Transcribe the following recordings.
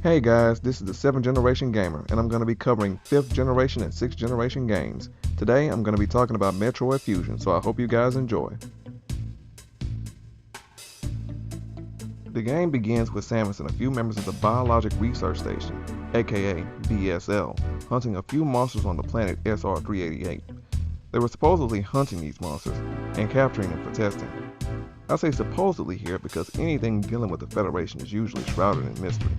Hey guys, this is the 7th Generation Gamer, and I'm going to be covering 5th Generation and 6th Generation games. Today, I'm going to be talking about Metroid Fusion, so I hope you guys enjoy. The game begins with Samus and a few members of the Biologic Research Station, aka BSL, hunting a few monsters on the planet SR-388. They were supposedly hunting these monsters and capturing them for testing. I say supposedly here because anything dealing with the Federation is usually shrouded in mystery.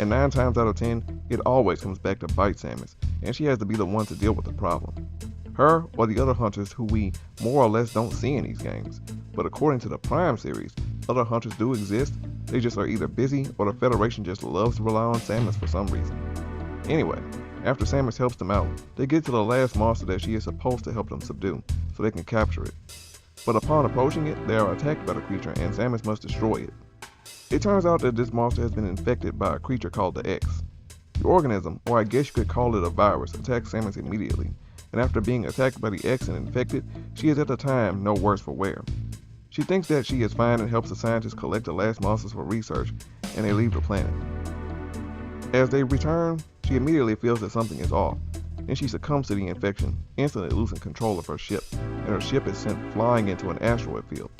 And 9 times out of 10, it always comes back to bite Samus, and she has to be the one to deal with the problem. Her or the other hunters who we more or less don't see in these games. But according to the Prime series, other hunters do exist, they just are either busy or the Federation just loves to rely on Samus for some reason. Anyway, after Samus helps them out, they get to the last monster that she is supposed to help them subdue, so they can capture it. But upon approaching it, they are attacked by the creature and Samus must destroy it. It turns out that this monster has been infected by a creature called the X. The organism, or I guess you could call it a virus, attacks Samus immediately, and after being attacked by the X and infected, she is at the time no worse for wear. She thinks that she is fine and helps the scientists collect the last monsters for research, and they leave the planet. As they return, she immediately feels that something is off, and she succumbs to the infection, instantly losing control of her ship, and her ship is sent flying into an asteroid field.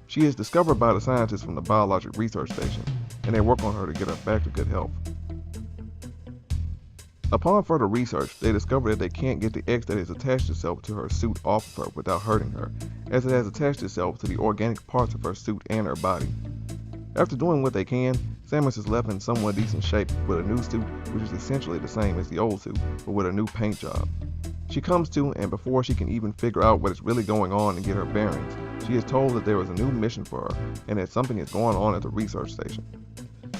She is discovered by the scientists from the Biologic Research Station, and they work on her to get her back to good health. Upon further research, they discover that they can't get the X that has attached itself to her suit off of her without hurting her, as it has attached itself to the organic parts of her suit and her body. After doing what they can, Samus is left in somewhat decent shape with a new suit which is essentially the same as the old suit, but with a new paint job. She comes to, and before she can even figure out what is really going on and get her bearings, she is told that there is a new mission for her and that something is going on at the research station.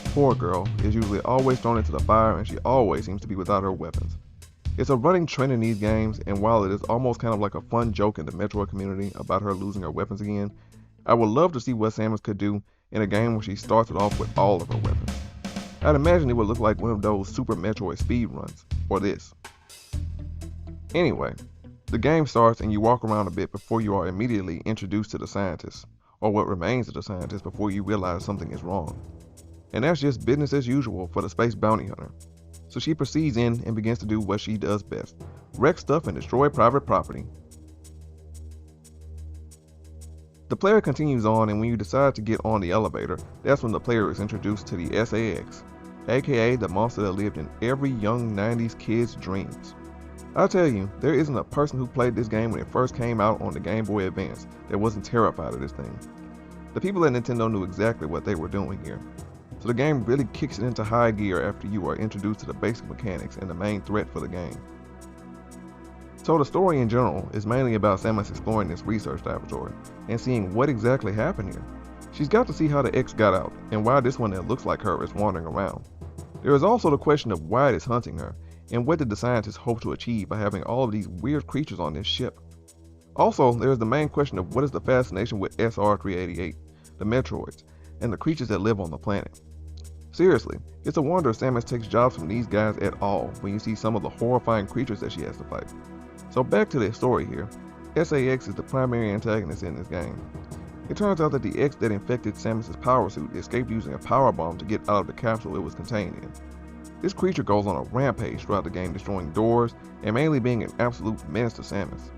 Poor girl is usually always thrown into the fire and she always seems to be without her weapons. It's a running trend in these games, and while it is almost kind of like a fun joke in the Metroid community about her losing her weapons again, I would love to see what Samus could do in a game where she starts it off with all of her weapons. I'd imagine it would look like one of those Super Metroid speedruns, or this. Anyway, the game starts and you walk around a bit before you are immediately introduced to the scientists, or what remains of the scientists before you realize something is wrong. And that's just business as usual for the space bounty hunter. So she proceeds in and begins to do what she does best, wreck stuff and destroy private property. The player continues on, and when you decide to get on the elevator, that's when the player is introduced to the SAX, aka the monster that lived in every young 90s kid's dreams. I'll tell you, there isn't a person who played this game when it first came out on the Game Boy Advance that wasn't terrified of this thing. The people at Nintendo knew exactly what they were doing here. So the game really kicks it into high gear after you are introduced to the basic mechanics and the main threat for the game. So the story in general is mainly about Samus exploring this research laboratory and seeing what exactly happened here. She's got to see how the X got out and why this one that looks like her is wandering around. There is also the question of why it is hunting her, and what did the scientists hope to achieve by having all of these weird creatures on this ship? Also, there is the main question of what is the fascination with SR-388, the Metroids, and the creatures that live on the planet. Seriously, it's a wonder if Samus takes jobs from these guys at all when you see some of the horrifying creatures that she has to fight. So back to the story here, SAX is the primary antagonist in this game. It turns out that the X that infected Samus' power suit escaped using a power bomb to get out of the capsule it was contained in. This creature goes on a rampage throughout the game, destroying doors and mainly being an absolute menace to Samus.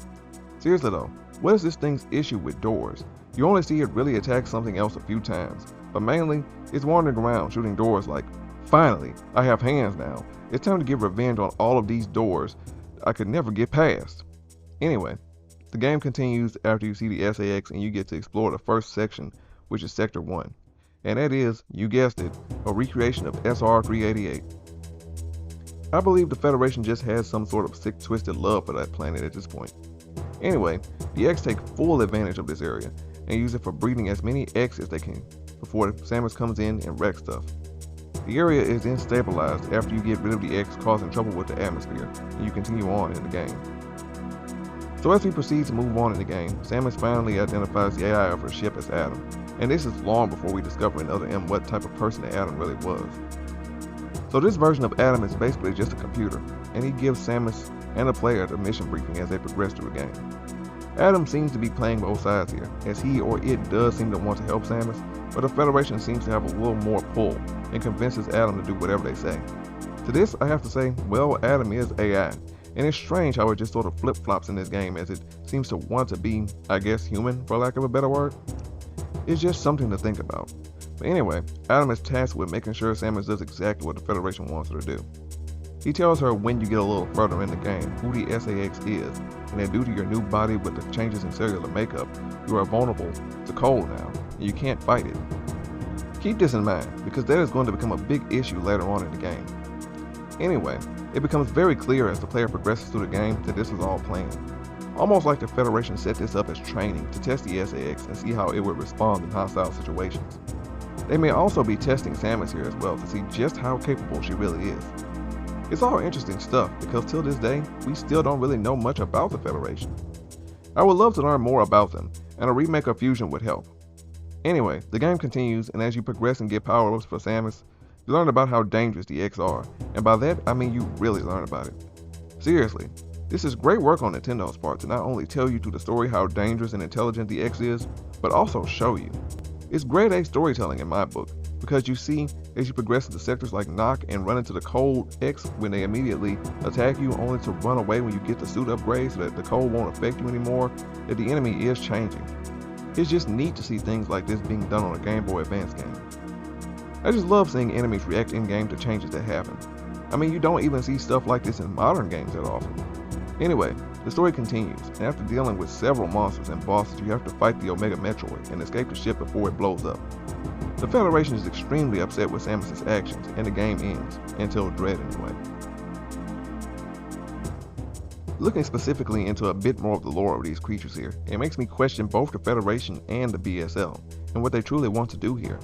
Seriously though, what is this thing's issue with doors? You only see it really attack something else a few times, but mainly it's wandering around shooting doors like, finally, I have hands now. It's time to get revenge on all of these doors I could never get past. Anyway, the game continues after you see the SAX and you get to explore the first section, which is Sector 1. And that is, you guessed it, a recreation of SR-388. I believe the Federation just has some sort of sick twisted love for that planet at this point. Anyway, the X take full advantage of this area and use it for breeding as many X as they can before Samus comes in and wrecks stuff. The area is then stabilized after you get rid of the X causing trouble with the atmosphere, and you continue on in the game. So as we proceed to move on in the game, Samus finally identifies the AI of her ship as Adam, and this is long before we discover in Other M what type of person Adam really was. So this version of Adam is basically just a computer, and he gives Samus and the player the mission briefing as they progress through the game. Adam seems to be playing both sides here, as he or it does seem to want to help Samus, but the Federation seems to have a little more pull and convinces Adam to do whatever they say. To this, I have to say, well, Adam is AI, and it's strange how it just sort of flip-flops in this game as it seems to want to be, I guess, human, for lack of a better word. It's just something to think about. But anyway, Adam is tasked with making sure Samus does exactly what the Federation wants her to do. He tells her when you get a little further in the game who the SAX is, and that due to your new body with the changes in cellular makeup, you are vulnerable to cold now, and you can't fight it. Keep this in mind, because that is going to become a big issue later on in the game. Anyway, it becomes very clear as the player progresses through the game that this was all planned. Almost like the Federation set this up as training to test the SAX and see how it would respond in hostile situations. They may also be testing Samus here as well to see just how capable she really is. It's all interesting stuff because till this day, we still don't really know much about the Federation. I would love to learn more about them, and a remake of Fusion would help. Anyway, the game continues, and as you progress and get power-ups for Samus, you learn about how dangerous the X are, and by that I mean you really learn about it. Seriously, this is great work on Nintendo's part to not only tell you through the story how dangerous and intelligent the X is, but also show you. It's grade A storytelling in my book, because you see, as you progress into sectors like Nock and run into the cold X when they immediately attack you only to run away when you get the suit upgrade so that the cold won't affect you anymore, that the enemy is changing. It's just neat to see things like this being done on a Game Boy Advance game. I just love seeing enemies react in-game to changes that happen. I mean, you don't even see stuff like this in modern games that often. Anyway, the story continues, and after dealing with several monsters and bosses, you have to fight the Omega Metroid and escape the ship before it blows up. The Federation is extremely upset with Samus' actions, and the game ends, until Dread anyway. Looking specifically into a bit more of the lore of these creatures here, it makes me question both the Federation and the BSL, and what they truly want to do here.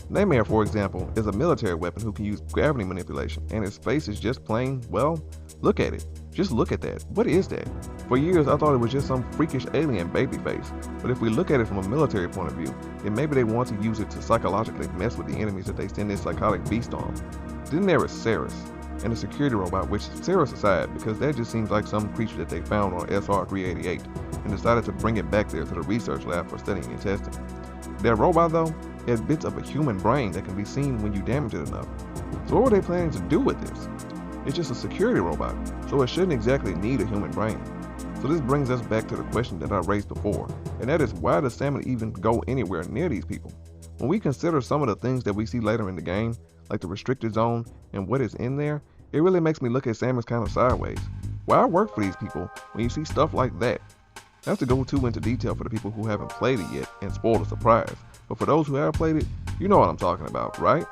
Nightmare, for example, is a military weapon who can use gravity manipulation, and his face is just plain, well, look at it. Just look at that. What is that? For years, I thought it was just some freakish alien baby face, but if we look at it from a military point of view, then maybe they want to use it to psychologically mess with the enemies that they send this psychotic beast on. Then there is Ceres, and the security robot, which Ceres aside, because that just seems like some creature that they found on SR-388, and decided to bring it back there to the research lab for studying and testing. That robot, though, has bits of a human brain that can be seen when you damage it enough. So what were they planning to do with this? It's just a security robot, so it shouldn't exactly need a human brain. So this brings us back to the question that I raised before, and that is why does Samus even go anywhere near these people? When we consider some of the things that we see later in the game, like the restricted zone and what is in there, it really makes me look at Samus kind of sideways. Why work for these people when you see stuff like that? Not to go too into detail for the people who haven't played it yet and spoil the surprise, but for those who have played it, you know what I'm talking about, right?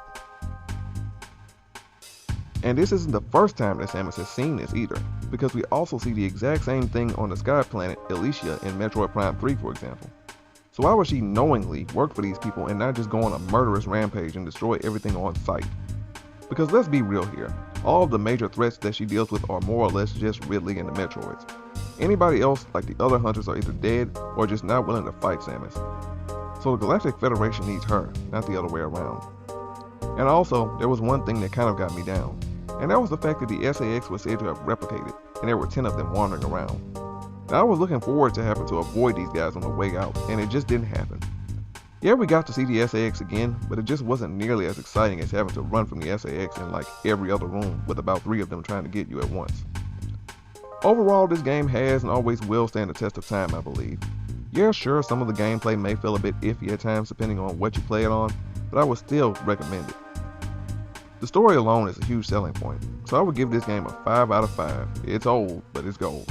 And this isn't the first time that Samus has seen this either, because we also see the exact same thing on the sky planet Elysia in Metroid Prime 3, for example. So why would she knowingly work for these people and not just go on a murderous rampage and destroy everything on sight? Because let's be real here, all of the major threats that she deals with are more or less just Ridley and the Metroids. Anybody else, like the other hunters, are either dead or just not willing to fight Samus. So the Galactic Federation needs her, not the other way around. And also, there was one thing that kind of got me down, and that was the fact that the SAX was said to have replicated, and there were 10 of them wandering around. Now I was looking forward to having to avoid these guys on the way out, and it just didn't happen. Yeah, we got to see the SAX again, but it just wasn't nearly as exciting as having to run from the SAX in like every other room with about 3 of them trying to get you at once. Overall, this game has and always will stand the test of time, I believe. Yeah, sure, some of the gameplay may feel a bit iffy at times depending on what you play it on, but I would still recommend it. The story alone is a huge selling point, so I would give this game a 5 out of 5. It's old, but it's gold.